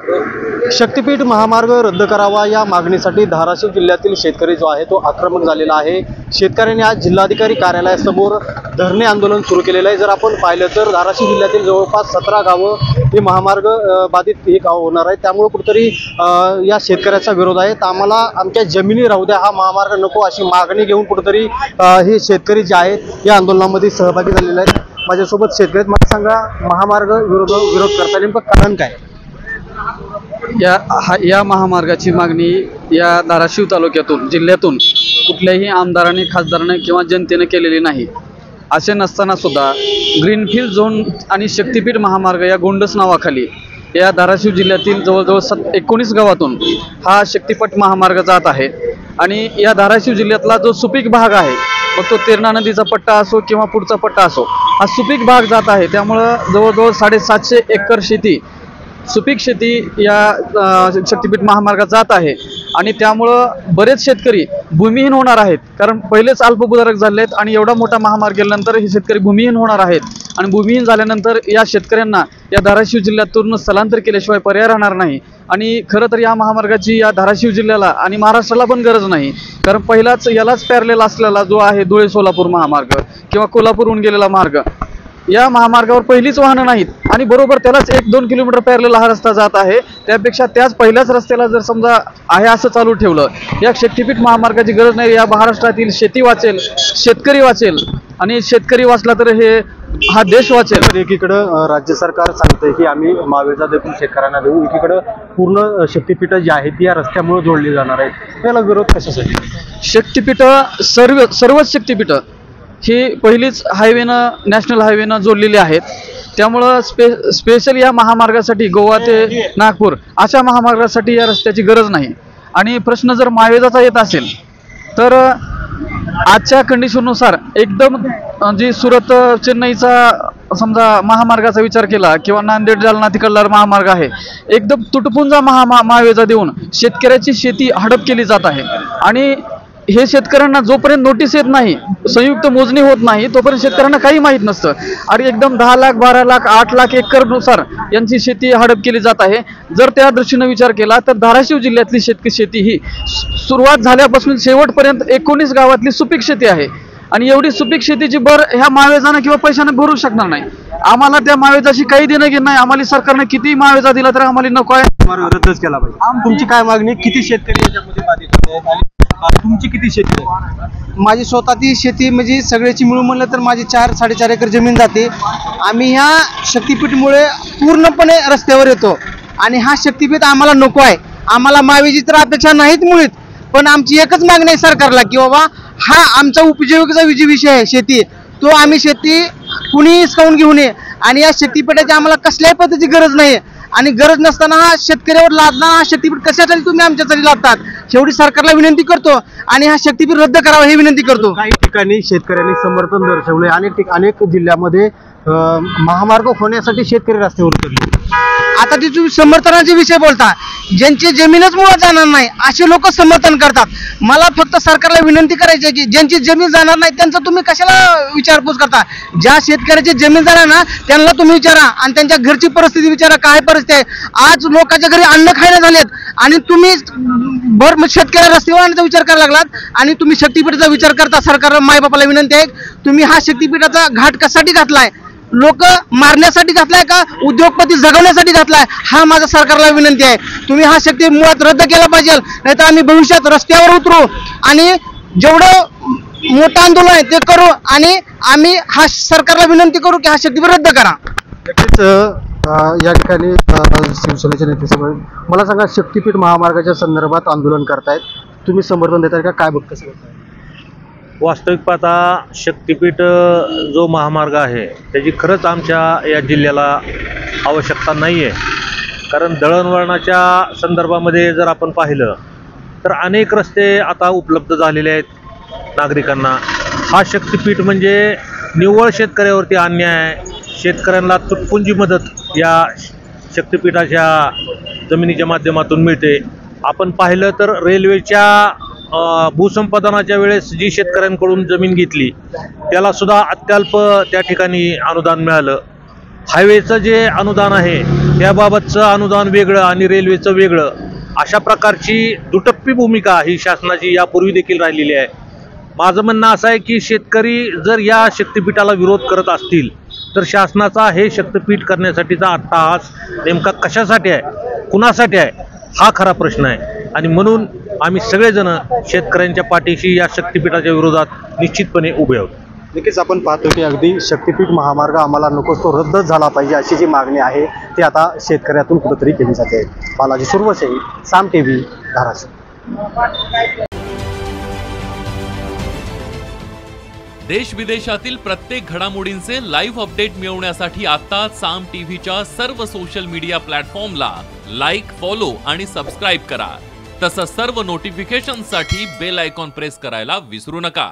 शक्तीपीठ महामार्ग रद्द करावा या मागणीसाठी धाराशिव जिल्ह्यातील शेतकरी जो आहे तो आक्रमक झालेला आहे। शेतकऱ्यांनी आज जिल्हाधिकारी कार्यालयासमोर धरणे आंदोलन सुरू केलेलं आहे। जर आपण पाहिलं तर धाराशिव जिल्ह्यातील जवळपास 17 गावं हे महामार्ग बाधित हे गाव होणार आहे। त्यामुळे कुठेतरी या शेतकऱ्याचा विरोध आहे। आम्हाला आमच्या जमिनी राहू द्या, हा महामार्ग नको अशी मागणी घेऊन कुठेतरी हे शेतकरी जे आहेत या आंदोलनामध्ये सहभागी झालेले आहेत। माझ्यासोबत शेतकरी आहेत। मला सांगा, महामार्ग विरोध करता नेमकं कारण काय? या महामार्गाची मागणी या धाराशिव तालुक्यातून जिल्ह्यातून कुठल्याही आमदारांनी, खासदारांनी किंवा जनतेने केलेली नाही। असे नसताना सुद्धा ग्रीनफील्ड झोन आणि शक्तीपीठ महामार्ग या गोंडस नावाखाली या धाराशिव जिल्ह्यातील जवळजवळ 19 गावातून हा शक्तीपीठ महामार्ग जात आहे। आणि या धाराशिव जिल्ह्यातला जो सुपीक भाग आहे, मग तो तेरणा नदीचा पट्टा असो किंवा पुढचा पट्टा असो, हा सुपीक भाग जात आहे। त्यामुळं जवळजवळ 750 एकर शेती, सुपीक शेती या शक्तीपीठ महामार्गात जात आहे। आणि त्यामुळं बरेच शेतकरी भूमिहीन होणार आहेत, कारण पहिलेच अल्पभूधारक झाले आहेत आणि एवढा मोठा महामार्ग गेल्यानंतर हे शेतकरी भूमिहीन होणार आहेत। आणि भूमिहीन झाल्यानंतर या शेतकऱ्यांना या धाराशिव जिल्ह्यातून स्थलांतर केल्याशिवाय पर्याय राहणार नाही। आणि खरं तर या महामार्गाची या धाराशिव जिल्ह्याला आणि महाराष्ट्राला पण गरज नाही, कारण पहिलाच यालाच पॅरलेल असलेला जो आहे धुळे सोलापूर महामार्ग किंवा कोल्हापूरहून गेलेला मार्ग, या महामार्गावर पहिलीच वाहनं नाहीत आणि बरोबर त्यालाच 1-2 किलोमीटर पॅरलेल हा रस्ता जात आहे। त्यापेक्षा त्याच पहिल्याच रस्त्याला जर समजा आहे असं चालू ठेवलं, या शक्तीपीठ महामार्गाची गरज नाही। या महाराष्ट्रातील शेती वाचेल, शेतकरी वाचेल आणि शेतकरी वाचला तर हा देश वाचेल। एकीकडं राज्य सरकार सांगतंय की आम्ही मावेजा देखील शेतकऱ्यांना देऊ, एकीकडं पूर्ण शक्तीपीठं जी आहेत या रस्त्यामुळे जोडली जाणार आहेत। त्याला विरोध कशासाठी? शक्तीपीठं सर्वच शक्तीपीठं ही पहिलीच हायवेनं, नॅशनल हायवेनं जोडलेली आहेत। त्यामुळं स्पेशल या महामार्गासाठी गोवा ते नागपूर अशा महामार्गासाठी या रस्त्याची गरज नाही। आणि प्रश्न जर मावेजाचा येत असेल तर आजच्या कंडिशननुसार एकदम जी सुरत चेन्नईचा समजा महामार्गाचा विचार केला किंवा नांदेड जालना तिकडला महामार्ग आहे, एकदम तुटपुंजा मावेजा देऊन शेतकऱ्याची शेती हडप केली जात आहे। आणि हे शेतकऱ्यांना जोपर्यंत नोटीस येत नाही, संयुक्त मोजणी होत नाही, तोपर्यंत शेतकऱ्यांना काही माहीत नसतं। आणि एकदम 10 लाख, 12 लाख, 8 लाख एकरनुसार यांची शेती हडप केली जात आहे। जर त्या दृष्टीने विचार केला तर धाराशिव जिल्ह्यातली शेती ही सुरुवात झाल्यापासून शेवटपर्यंत 19 गावातली सुपीक शेती आहे। आणि एवढी सुपीक शेतीची भर ह्या मावेजानं किंवा पैशाने भरू शकणार नाही। आम्हाला त्या मावेजाशी काही देणं घेणं नाही। आम्हाला सरकारने किती मावेजा दिला तर आम्हाला नको आहे, रद्दच केला पाहिजे। तुमची काय मागणी? किती शेतकरी याच्यामध्ये बाधित होते आणि तुमची किती शेती आहे? माझी स्वतःची शेती म्हणजे सगळ्याची मिळून म्हणलं तर माझी 4-4.5 एकर जमीन जाते। आम्ही ह्या शक्तीपीठमुळे पूर्णपणे रस्त्यावर येतो आणि हा शक्तीपीठ आम्हाला नको आहे। आम्हाला मावेची तर अपेक्षा नाहीत मुळीच, पण आमची एकच मागणी आहे सरकारला की बाबा हा आमचा उपजीविकेचा विषय आहे शेती, तो आम्ही शेती कुणी हिसकावून घेऊ नये। आणि या शक्तीपीठाची आम्हाला कसल्याही पद्धतीची गरज नाही आणि गरज नसताना हा शेतकऱ्यावर लादणार हा शक्तीपीठ कशासाठी तुम्ही आमच्यासाठी लादतात, शेवटी सरकारला विनंती करतो आणि हा शक्तीपीठ रद्द करावा ही विनंती करतो। काही ठिकाणी शेतकऱ्यांनी समर्थन दर्शवले, अनेक जिल्ह्यामध्ये महामार्ग होण्यासाठी शेतकरी रस्त्यावर उतरले। आता ते तुम्ही समर्थनाचे विषय बोलता, ज्यांची जमीनच मुळात जाणार नाही असे लोक समर्थन करतात। मला फक्त सरकारला विनंती करायची आहे की ज्यांची जमीन जाणार नाही त्यांचं तुम्ही कशाला विचारपूस करता? ज्या शेतकऱ्याची जमीन जाणार ना त्यांना तुम्ही विचारा आणि त्यांच्या घरची परिस्थिती विचारा, काय परिस्थिती आहे। आज लोकांच्या घरी अन्न खायला झालेत आणि तुम्ही शेतकऱ्या रस्त्यावर आणण्याचा विचार करायला लागलात आणि तुम्ही शक्तीपीठाचा विचार करता। सरकारला, मायबापाला विनंती आहे, तुम्ही हा शक्तीपीठाचा घाट कशासाठी घातलाय? लोक मारण्यासाठी घातलाय का उद्योगपती जगवण्यासाठी घातलाय? हा माझा सरकारला विनंती आहे। तुम्ही हा शक्ती मुळात रद्द केला पाहिजे, नाहीतर आम्ही भविष्यात रस्त्यावर उतरू आणि जेवढं मोठं आंदोलन आहे ते करू आणि आम्ही हा सरकारला विनंती करू की हा शक्तीपीठ रद्द करा। या ठिकाणी शिवसेनेचे नेते मला सांगा, शक्तीपीठ महामार्गाच्या संदर्भात आंदोलन करतायत, तुम्ही समर्थन देताय का? काय कसं करताय? वास्तविक पाहता शक्तीपीठ जो महामार्ग आहे त्याची खरंच आमच्या या जिल्ह्याला आवश्यकता नाही आहे। कारण दळणवळणाच्या संदर्भामध्ये जर आपण पाहिलं तर अनेक रस्ते आता उपलब्ध झालेले आहेत नागरिकांना। हा शक्तीपीठ म्हणजे निव्वळ शेतकऱ्यावरती अन्याय आहे। शेतकऱ्यांना तुटपुंजी मदत या शक्तीपीठाच्या जमिनीच्या माध्यमातून मिळते। आपण पाहिलं तर रेल्वेच्या भूसंपादनाच्या वेळेस जी शेतकऱ्यांकडून जमीन घेतली त्याला सुद्धा अत्यल्प त्या ठिकाणी अनुदान मिळालं। हायवेचं जे अनुदान आहे त्याबाबतचं अनुदान वेगळं आणि रेल्वेचं वेगळं, अशा प्रकारची दुटप्पी भूमिका ही शासनाची यापूर्वी देखील राहिलेली आहे. माझं म्हणणं असं आहे की शेतकरी जर या शक्तिपीठाला विरोध करत असतील तर शासनाचा हे शक्तिपीठ करण्यासाठीचा अट्टाहास नेमका कशासाठी आहे, कुणासाठी आहे, हा खरा प्रश्न आहे. आणि म्हणून आम्ही सगळेजण शेतकऱ्यांच्या पाठीशी या शक्तिपीठाच्या विरोधात निश्चितपणे उभे आहोत. नक्कीच आपण पाहतो की अगदी शक्तिपीठ महामार्ग आम्हाला नकोच, तो रद्दच झाला पाहिजे अशी जी मागणी आहे ती आता शेतकऱ्यातून कुठेतरी केली जाते. बालाजी सुरवसे, साम TV, धाराशिव. देश विदेशातील प्रत्येक घडामोडींचे लाईव्ह अपडेट मिळवण्यासाठी आता साम टीव्हीच्या सर्व सोशल मीडिया प्लॅटफॉर्मला लाईक, फॉलो आणि सबस्क्राईब करा. तसंच सर्व नोटिफिकेशनसाठी बेल आयकॉन प्रेस करायला विसरू नका.